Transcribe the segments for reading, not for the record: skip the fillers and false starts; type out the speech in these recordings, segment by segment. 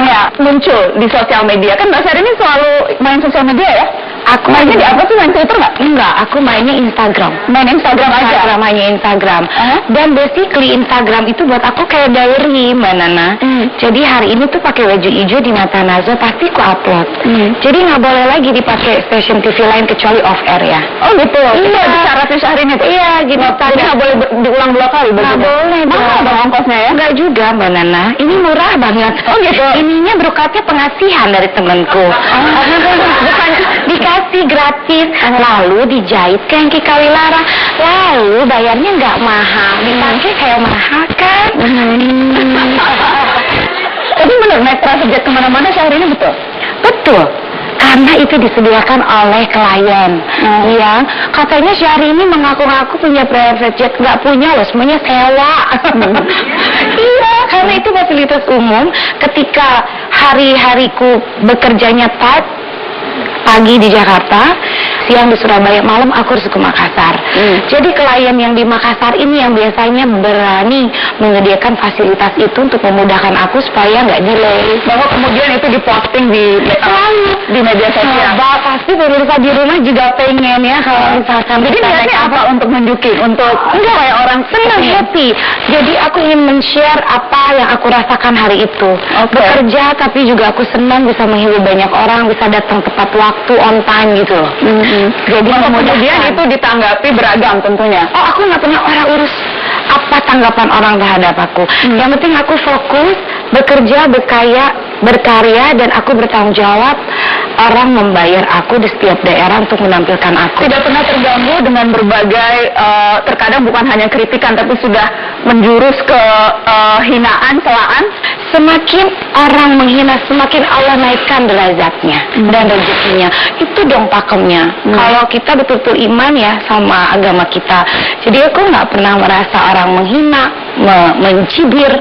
ya muncul di sosial media? Kan Mbak Syahrini selalu main sosial media ya? Aku mainnya di apa sih? Main Twitter nggak? Enggak, aku mainnya Instagram. Main Instagram aja? Mainnya Instagram. Dan basically Instagram itu buat aku kayak diary, Mbak Nana. Jadi hari ini tuh pakai baju hijau di Mata Najwa, pasti aku upload. Jadi nggak boleh lagi dipakai stasiun TV lain kecuali off air ya. Oh gitu? Iya. Itu syaratnya Syahrini tuh? Iya, gitu. Jadi nggak boleh diulang 2 kali? Nggak boleh. Mahal dong ongkosnya ya? Enggak juga, Mbak Nana. Ini murah banget. Oh gitu? Ininya berkatnya pengasihan dari temanku. Bukannya dikasih gratis, lalu dijahit ke yang Kikawilara, lalu bayarnya nggak mahal, dipakai kayak mahal kan? Tapi bener naik private jet kemana-mana Syahrini betul? Betul. Karena itu disediakan oleh klien yang katanya Syahrini mengaku-ngaku punya private jet, nggak punya loh, semuanya sewa. Iya, karena itu fasilitas umum. Ketika hari-hariku bekerjanya tight, pagi di Jakarta, siang di Surabaya, malam aku harus ke Makassar. Jadi klien yang di Makassar ini yang biasanya berani menyediakan fasilitas itu untuk memudahkan aku supaya nggak delay. Bahwa kemudian itu diposting di media sosial. Pasti pemirsa di rumah juga pengen ya kalau misalkan. Jadi niatnya apa untuk nunjukin? Untuk supaya orang senang, happy. Jadi aku ingin men-share apa yang aku rasakan hari itu. Bekerja tapi juga aku senang bisa menghibur banyak orang, bisa datang tepat waktu, on time gitu loh. Jadi kemudian itu ditanggapi beragam tentunya. Oh, aku nggak pernah orang urus apa tanggapan orang terhadap aku. Yang penting aku fokus, bekerja, berkarya, dan aku bertanggung jawab. Orang membayar aku di setiap daerah untuk menampilkan aku. Tidak pernah terganggu dengan berbagai, terkadang bukan hanya kritikan, tapi sudah menjurus ke hinaan, celaan. Semakin orang menghina, semakin Allah naikkan derajatnya dan rezekinya. Itu dong pakemnya. Kalau kita betul-betul iman ya sama agama kita. Jadi aku nggak pernah merasa orang menghina, mencibir,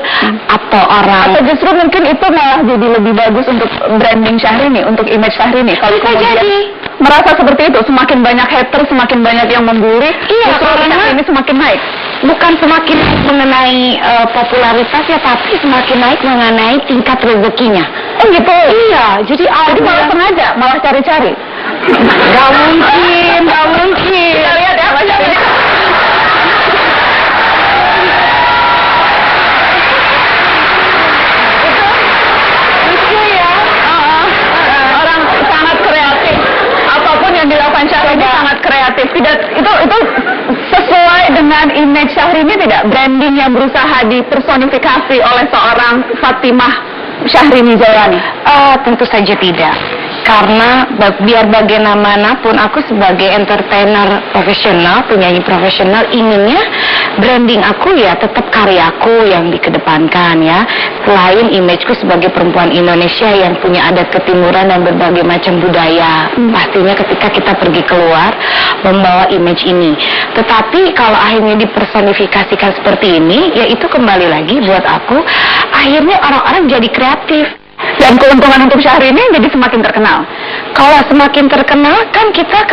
atau orang. Atau justru mungkin itu malah jadi lebih bagus untuk branding Syahrini, untuk image Syahrini. Kalau kemudian merasa seperti itu, semakin banyak hater, semakin banyak yang membuli, justru Syahrini semakin naik. Bukan semakin naik mengenai popularitas ya, tapi semakin naik mengenai tingkat rezekinya. Oh gitu? Iya, jadi malah sengaja, malah cari-cari. Gak mungkin. Kita lihat ya, Mas Syahrini. Lucu ya. Orang sangat kreatif. Apapun yang dilakukan Syahrini sangat kreatif. Tidak, itu sesuai dengan image Syahrini tidak? Branding yang berusaha dipersonifikasi oleh seorang Fatimah Syahrini Jailani? Tentu saja tidak. Karena biar bagaimanapun aku sebagai entertainer profesional, penyanyi profesional, inginnya branding aku ya tetap karyaku yang dikedepankan ya. Selain imageku sebagai perempuan Indonesia yang punya adat ketimuran dan berbagai macam budaya. Pastinya ketika kita pergi keluar membawa image ini. Tetapi kalau akhirnya dipersonifikasikan seperti ini, ya itu kembali lagi buat aku, akhirnya orang-orang jadi kreatif. Dan keuntungan untuk Syahrini jadi semakin terkenal. Kalau semakin terkenal kan kita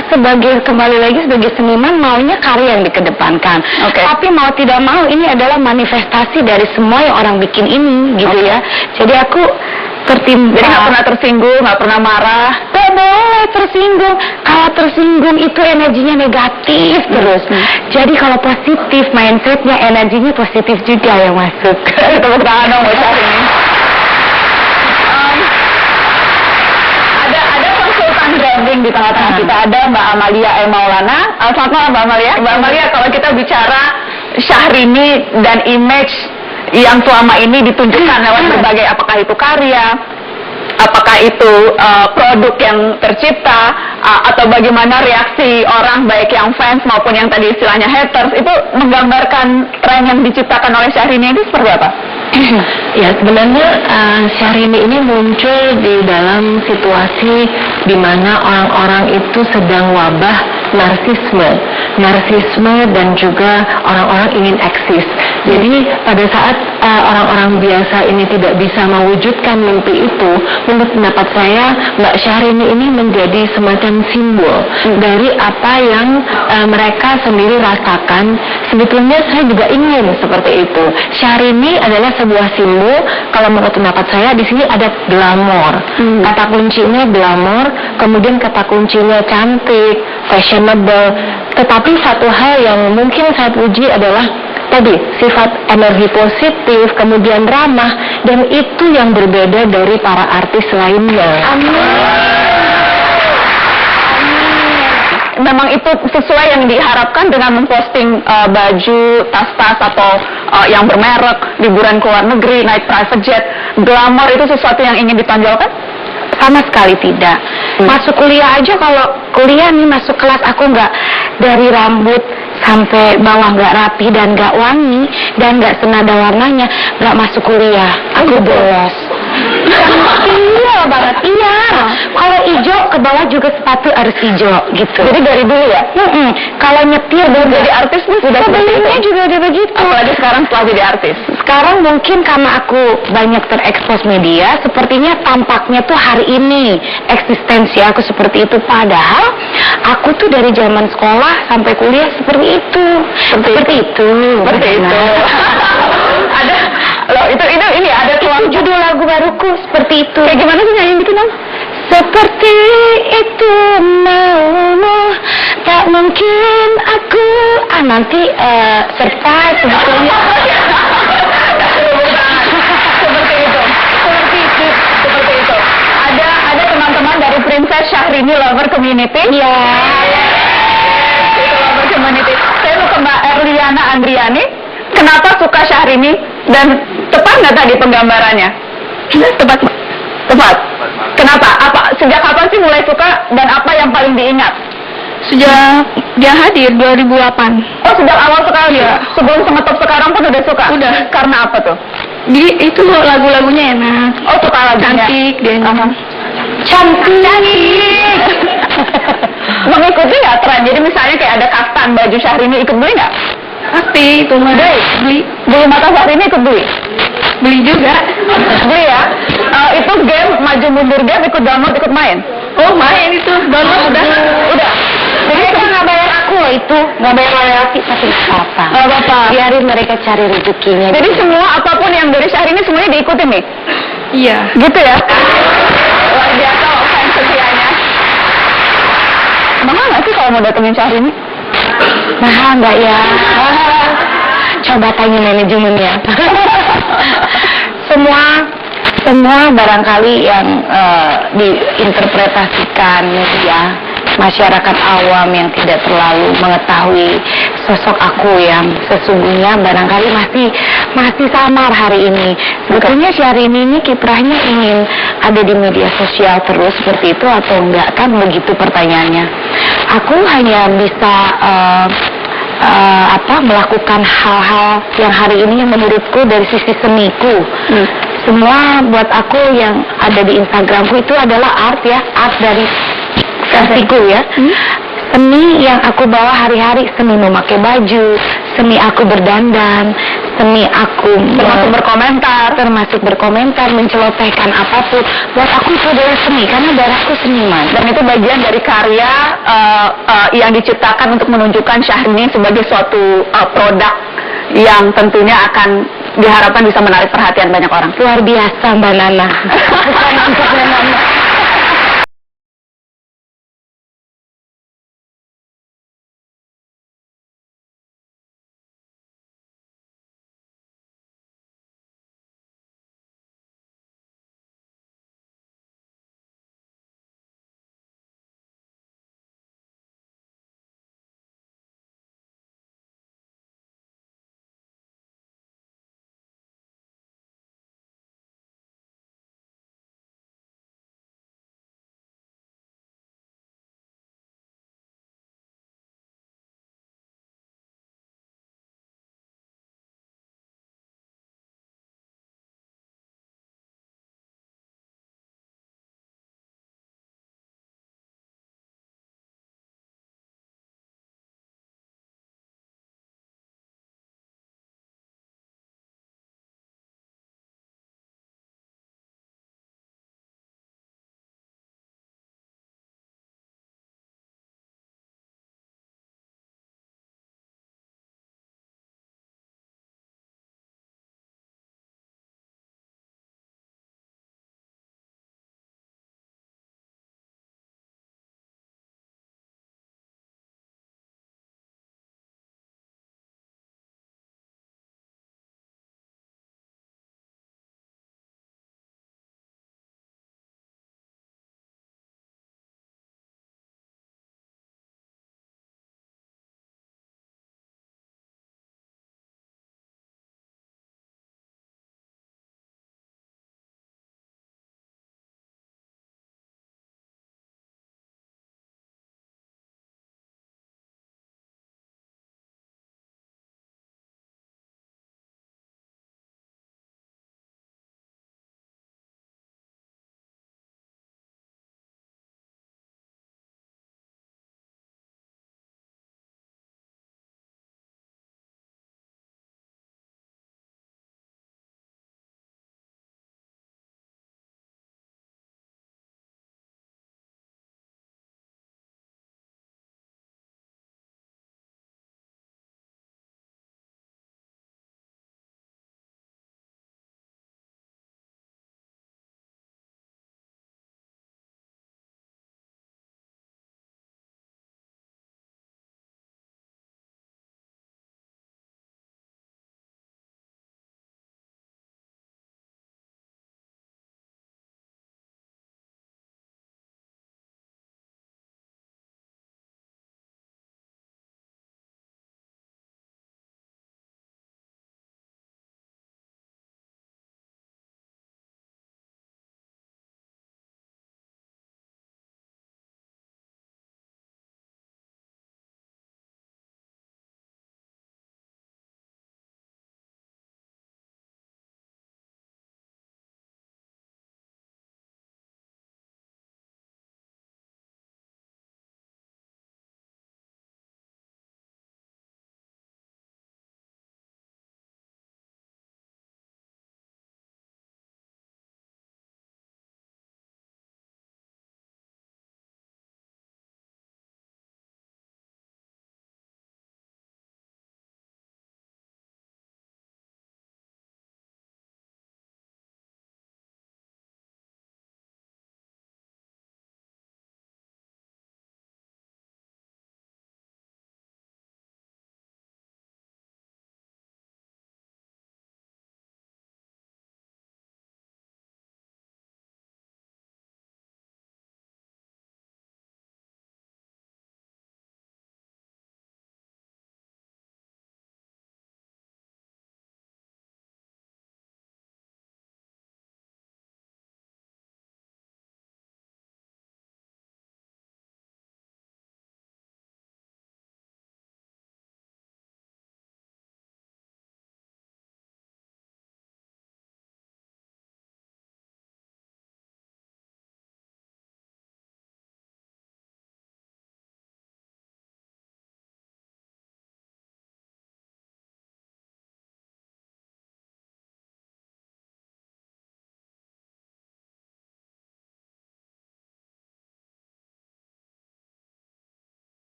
kembali lagi sebagai seniman maunya karya yang dikedepankan. Tapi mau tidak mau ini adalah manifestasi dari semua yang orang bikin ini gitu ya. Jadi aku tertimpa. Jadi nggak pernah tersinggung, nggak pernah marah. Gak boleh tersinggung. Kalau tersinggung itu energinya negatif terus. Jadi kalau positif mindsetnya, energinya positif juga yang masuk. Tepuk tangan dong buat Syahrini. Branding di tengah-tengah kita ada Mbak Amalia Maulana. Selamat malam Mbak Amalia. Mbak Amalia, kalau kita bicara Syahrini dan image yang selama ini ditunjukkan lewat berbagai, apakah itu karya, apakah itu produk yang tercipta, atau bagaimana reaksi orang baik yang fans maupun yang tadi istilahnya haters, itu menggambarkan tren yang diciptakan oleh Syahrini ini seperti apa? Ya sebenarnya Syahrini ini muncul di dalam situasi di mana orang-orang itu sedang wabah narsisme dan juga orang-orang ingin eksis. Jadi pada saat orang-orang biasa ini tidak bisa mewujudkan mimpi itu, menurut pendapat saya Mbak Syahrini ini menjadi semacam simbol dari apa yang mereka sendiri rasakan. Sebetulnya saya juga ingin seperti itu. Syahrini adalah sebuah simbol. Kalau menurut pendapat saya di sini ada glamor. Kata kuncinya glamor, kemudian kata kuncinya cantik, fashionable. Tetapi satu hal yang mungkin saya puji adalah tadi sifat energi positif, kemudian ramah, dan itu yang berbeda dari para artis lainnya. Memang itu sesuai yang diharapkan dengan memposting baju, tas-tas atau yang bermerek, liburan ke luar negeri, naik private jet. Glamor itu sesuatu yang ingin ditonjolkan? Sama sekali tidak. Masuk kuliah aja, kalau kuliah nih masuk kelas aku nggak dari rambut sampai bawah nggak rapi dan nggak wangi dan nggak senada warnanya, nggak masuk kuliah. Aku bolos. Iya banget, iya. Kalau hijau ke bawah juga sepatu harus hijau gitu. Jadi dari dulu ya? Kalau nyetir dan jadi artis nih sudah sebelumnya juga udah begitu. Apalagi sekarang setelah jadi artis. Sekarang mungkin karena aku banyak terekspos media, sepertinya tampaknya tuh hari ini eksistensi aku seperti itu. Padahal aku tuh dari zaman sekolah sampai kuliah seperti itu. Seperti itu. Ada loh, itu ini ada tuang judul lagu baruku seperti itu. Kayak gimana sih nyanyi gitu Nam? Seperti itu maumu, tak mungkin aku nanti surprise sebetulnya. Seperti itu. Ada teman-teman dari Princess Syahrini Lover Community. Iya. Itu Lover Community. Saya mau ke Mbak Erliana Andriani. Kenapa suka Syahrini dan tepat nggak tadi penggambarannya? Tepat. Kenapa? Sejak kapan sih mulai suka dan apa yang paling diingat? Sejak dia hadir 2008. Oh, sejak awal sekali ya? Sebelum ngetop sekarang pun udah suka? Udah. Karena apa tuh? Jadi itu lagu-lagunya enak. Oh, suka lagunya? Cantik dia. Cantik. Mengikuti nggak tren? Jadi misalnya kayak ada kaftan baju Syahrini, ikut beli nggak? Pasti itu mah. Beli mata Syahrini ikut beli? Beli juga. Beli ya? Itu game maju mundur game, ikut download, ikut main? Oh, main itu. Download Udah. Mereka nggak bayar aku loh itu, nggak bayar royalti, tapi nggak apa-apa. Nggak apa-apa. Biarin mereka cari rezekinya. Jadi semua apapun yang dari Syahrini semuanya diikutin nih? Iya. Gitu ya? Luar biasa fans setianya. Mahal nggak sih kalau mau datengin Syahrini? Mahal nggak ya? Coba tanya manajemennya. Semua barangkali yang diinterpretasikan media, masyarakat awam yang tidak terlalu mengetahui sosok aku yang sesungguhnya barangkali masih samar hari ini. Sebetulnya Syahrini ini kiprahnya ingin ada di media sosial terus seperti itu atau enggak, kan begitu pertanyaannya. Aku hanya bisa melakukan hal-hal yang hari ini yang menurutku dari sisi seniku. Semua buat aku yang ada di Instagramku itu adalah art ya, art dari versiku ya. Seni yang aku bawa hari-hari, seni memakai baju, seni aku berdandan, seni aku termasuk berkomentar, mencelotehkan apapun. Buat aku itu adalah seni, karena darahku seniman. Dan itu bagian dari karya yang diciptakan untuk menunjukkan Syahrini sebagai suatu produk yang tentunya akan diharapkan bisa menarik perhatian banyak orang. Luar biasa Mbak Nana. Bukan untuk